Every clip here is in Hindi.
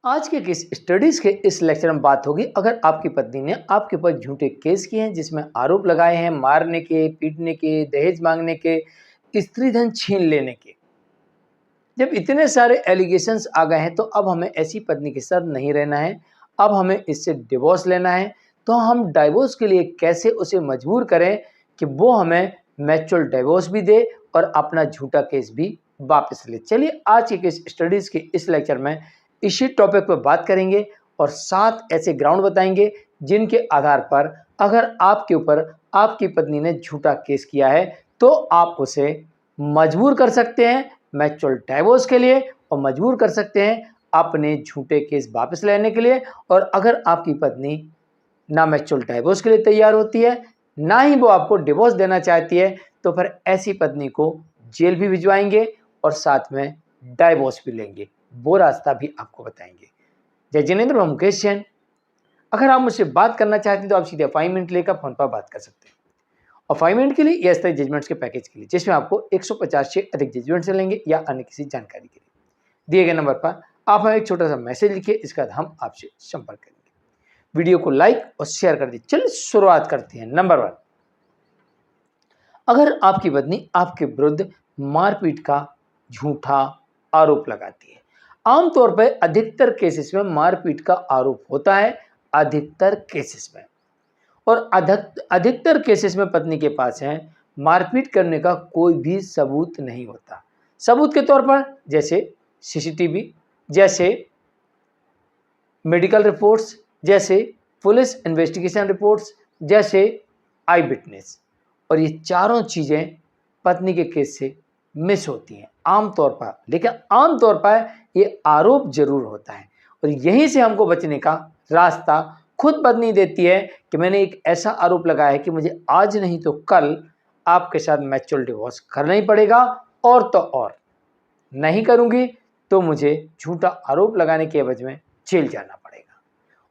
आज के किस स्टडीज के इस लेक्चर में बात होगी अगर आपकी पत्नी ने आपके ऊपर झूठे केस किए हैं जिसमें आरोप लगाए हैं मारने के, पीटने के, दहेज मांगने के, स्त्री धन छीन लेने के। जब इतने सारे एलिगेशंस आ गए हैं तो अब हमें ऐसी पत्नी के साथ नहीं रहना है, अब हमें इससे डिवोर्स लेना है। तो हम डिवोर्स के लिए कैसे उसे मजबूर करें कि वो हमें म्यूचुअल डिवोर्स भी दे और अपना झूठा केस भी वापस ले। चलिए आज के इस स्टडीज के इस लेक्चर में इसी टॉपिक पर बात करेंगे और 7 ऐसे ग्राउंड बताएंगे जिनके आधार पर अगर आपके ऊपर आपकी पत्नी ने झूठा केस किया है तो आप उसे मजबूर कर सकते हैं म्यूचुअल डिवोर्स के लिए और मजबूर कर सकते हैं अपने झूठे केस वापस लेने के लिए। और अगर आपकी पत्नी ना म्यूचुअल डिवोर्स के लिए तैयार होती है ना ही वो आपको डिवोर्स देना चाहती है तो फिर ऐसी पत्नी को जेल भी भिजवाएंगे और साथ में डिवोर्स भी लेंगे। वो रास्ता भी आपको बताएंगे। जय जिनेंद्र, मैं मुकेश जैन। अगर आप मुझसे बात करना चाहते हैं तो आप सीधे 5 मिनट लेकर फोन पर बात कर सकते हैं और 5 मिनट के लिए या इस तरह जजमेंट्स के पैकेज के लिए जिसमें आपको 150 से अधिक जजमेंट लेंगे या अन्य किसी जानकारी के लिए दिए गए नंबर पर आप हमें एक छोटा सा मैसेज लिखिए। इसके बाद हम आपसे संपर्क करेंगे। वीडियो को लाइक और शेयर कर दीजिए। चलिए शुरुआत करते हैं। नंबर 1, अगर आपकी पत्नी आपके विरुद्ध मारपीट का झूठा आरोप लगाती है। आमतौर पर अधिकतर केसेस में मारपीट का आरोप होता है, अधिकतर केसेस में, और अधिकतर केसेस में पत्नी के पास है मारपीट करने का कोई भी सबूत नहीं होता। सबूत के तौर पर जैसे सीसीटीवी, जैसे मेडिकल रिपोर्ट्स, जैसे पुलिस इन्वेस्टिगेशन रिपोर्ट्स, जैसे आई विटनेस। और ये चारों चीज़ें पत्नी के केस से मिस होती हैं आमतौर पर, लेकिन आमतौर पर ये आरोप जरूर होता है और यहीं से हमको बचने का रास्ता खुद पत्नी देती है कि मैंने एक ऐसा आरोप लगाया है कि मुझे आज नहीं तो कल आपके साथ म्यूचुअल डिवोर्स करना ही पड़ेगा और तो और नहीं करूंगी तो मुझे झूठा आरोप लगाने के एवज में जेल जाना पड़ेगा।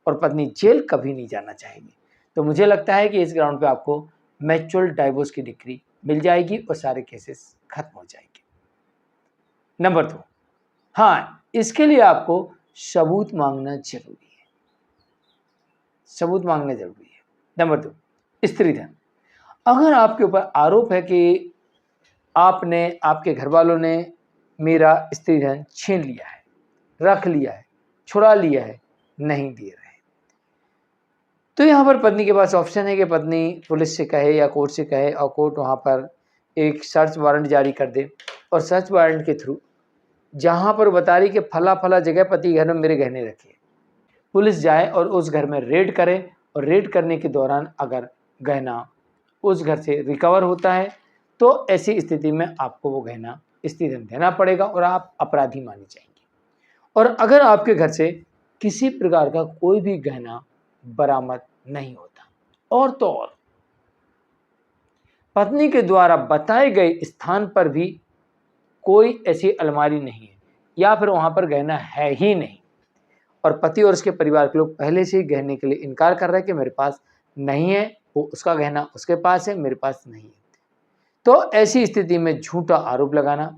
और पत्नी जेल कभी नहीं जाना चाहेगी। तो मुझे लगता है कि इस ग्राउंड पे आपको म्यूचुअल डिवोर्स की डिग्री मिल जाएगी और सारे केसेस खत्म हो जाएंगे। नंबर 2, हाँ, इसके लिए आपको सबूत मांगना जरूरी है। सबूत मांगना जरूरी है। नंबर 2, स्त्री धन। अगर आपके ऊपर आरोप है कि आपके घर वालों ने मेरा स्त्री धन छीन लिया है, रख लिया है, छुड़ा लिया है, नहीं दे रहे, तो यहाँ पर पत्नी के पास ऑप्शन है कि पत्नी पुलिस से कहे या कोर्ट से कहे और कोर्ट वहाँ पर एक सर्च वारंट जारी कर दे और सर्च वारंट के थ्रू जहाँ पर बता रही कि फला फला जगह पति घर में मेरे गहने रखे, पुलिस जाए और उस घर में रेड करे और रेड करने के दौरान अगर गहना उस घर से रिकवर होता है तो ऐसी स्थिति में आपको वो गहना स्त्री धन देना पड़ेगा और आप अपराधी माने जाएंगे। और अगर आपके घर से किसी प्रकार का कोई भी गहना बरामद नहीं होता और तो और पत्नी के द्वारा बताए गए स्थान पर भी कोई ऐसी अलमारी नहीं है या फिर वहां पर गहना है ही नहीं और पति और उसके परिवार के लोग पहले से ही गहने के लिए इनकार कर रहे हैं कि मेरे पास नहीं है, वो उसका गहना उसके पास है, मेरे पास नहीं है, तो ऐसी स्थिति में झूठा आरोप लगाना,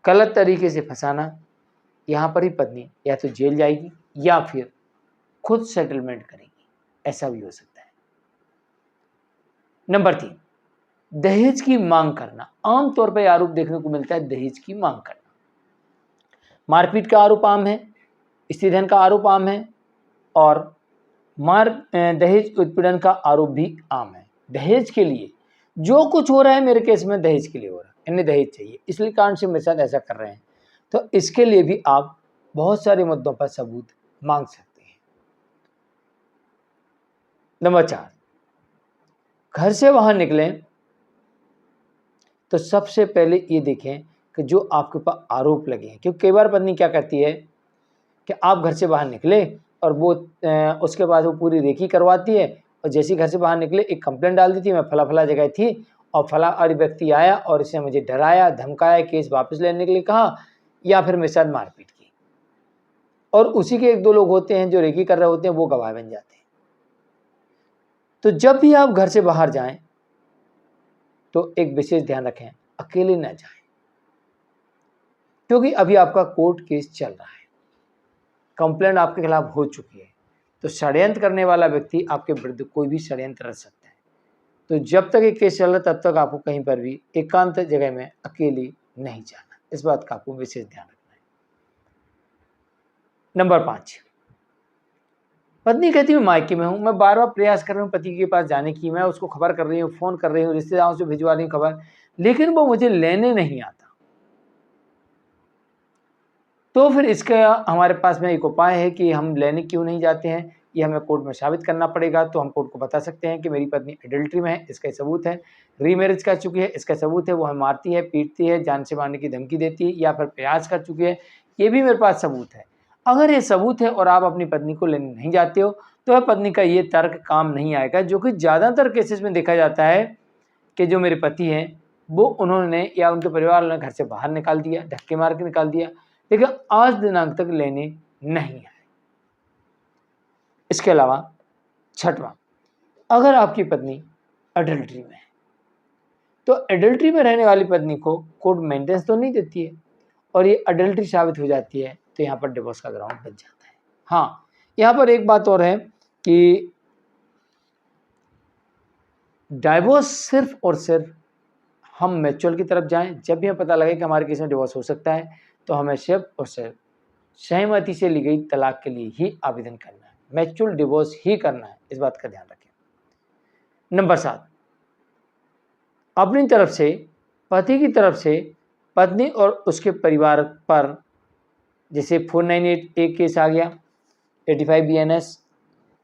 गलत तरीके से फंसाना, यहाँ पर ही पत्नी या तो जेल जाएगी या फिर खुद सेटलमेंट करेगी, ऐसा भी हो सकता है। नंबर 3, दहेज की मांग करना। आमतौर पर आरोप देखने को मिलता है दहेज की मांग करना। मारपीट का आरोप आम है, स्त्री धन का आरोप आम है और दहेज उत्पीड़न का आरोप भी आम है। दहेज के लिए जो कुछ हो रहा है मेरे केस में दहेज के लिए हो रहा है, इन्हें दहेज चाहिए इसलिए कारण से मेरे साथ ऐसा कर रहे हैं, तो इसके लिए भी आप बहुत सारे मुद्दों पर सबूत मांग सकते हैं। नंबर 4, घर से बाहर निकलें तो सबसे पहले ये देखें कि जो आपके ऊपर आरोप लगे हैं, क्योंकि कई बार पत्नी क्या करती है कि आप घर से बाहर निकले और वो उसके बाद वो पूरी रेकी करवाती है और जैसे ही घर से बाहर निकले एक कंप्लेंट डाल दी थी, मैं फला फला जगह थी और फला और व्यक्ति आया और इसने मुझे डराया, धमकाया, केस वापस लेने के लिए कहा या फिर मेरे साथ मारपीट की, और उसी के 1-2 लोग होते हैं जो रेकी कर रहे होते हैं, वो गवाह बन जाते हैं। तो जब भी आप घर से बाहर जाएं तो एक विशेष ध्यान रखें, अकेले ना जाएं, क्योंकि अभी आपका कोर्ट केस चल रहा है कंप्लेंट आपके खिलाफ हो चुकी है, तो षड्यंत्र करने वाला व्यक्ति आपके विरुद्ध कोई भी षड्यंत्र रच सकता है। तो जब तक ये केस चल रहा है तब तक आपको कहीं पर भी एकांत जगह में अकेली नहीं जाना। इस बात का आपको विशेष ध्यान रखना है। नंबर 5, पत्नी कहती मैं मायके में हूं, मैं बार बार प्रयास कर रही हूँ पति के पास जाने की, मैं उसको खबर कर रही हूँ, फोन कर रही हूँ, रिश्तेदारों से भिजवा रही हूँ खबर, लेकिन वो मुझे लेने नहीं आता। तो फिर इसका हमारे पास में एक उपाय है कि हम लेने क्यों नहीं जाते हैं, ये हमें कोर्ट में साबित करना पड़ेगा। तो हम कोर्ट को बता सकते हैं कि मेरी पत्नी एडल्ट्री में है, इसका सबूत है, रीमैरिज कर चुकी है, इसका सबूत है, वो हमें मारती है, पीटती है, जान से मारने की धमकी देती है, या फिर प्रयास कर चुकी है, ये भी मेरे पास सबूत है। अगर ये सबूत है और आप अपनी पत्नी को लेने नहीं जाते हो, तो वह पत्नी का ये तर्क काम नहीं आएगा, जो कि ज़्यादातर केसेस में देखा जाता है कि जो मेरे पति हैं वो उन्होंने या उनके परिवार ने घर से बाहर निकाल दिया, धक्के मार के निकाल दिया, लेकिन आज दिनांक तक लेने नहीं आए। इसके अलावा 6वां, अगर आपकी पत्नी अडल्ट्री में है, तो अडल्ट्री में रहने वाली पत्नी को कोर्ट मेंटेनेंस तो नहीं देती है और ये अडल्ट्री साबित हो जाती है, तो यहाँ पर डिवोर्स का ग्राउंड बन जाता है। हाँ, यहाँ पर एक बात और है कि डाइवोर्स सिर्फ और सिर्फ हम म्यूचुअल की तरफ जाएं, जब भी हमें पता लगे कि हमारे केस में डिवोर्स हो सकता है, तो हमें सिर्फ और सिर्फ सहमति से ली गई तलाक के लिए ही आवेदन करना है, म्यूचुअल डिवोर्स ही करना है। इस बात का ध्यान रखें। नंबर 7, अपनी तरफ से पति की तरफ से पत्नी और उसके परिवार पर जैसे 498 एक केस आ गया, 85 BNS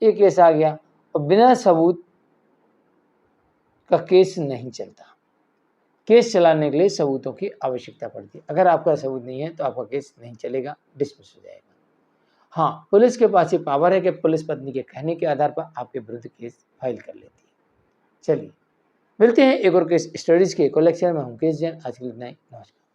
एक केस आ गया, और बिना सबूत का केस नहीं चलता। केस चलाने के लिए सबूतों की आवश्यकता पड़ती है। अगर आपका सबूत नहीं है तो आपका केस नहीं चलेगा, डिसमिस हो जाएगा। हाँ, पुलिस के पास ये पावर है कि पुलिस पत्नी के कहने के आधार पर आपके विरुद्ध केस फाइल कर लेती है। चलिए मिलते हैं एक और केस स्टडीज के एक और लेक्चर में। हम केस जैन, आज के लिए इतना ही। नमस्कार।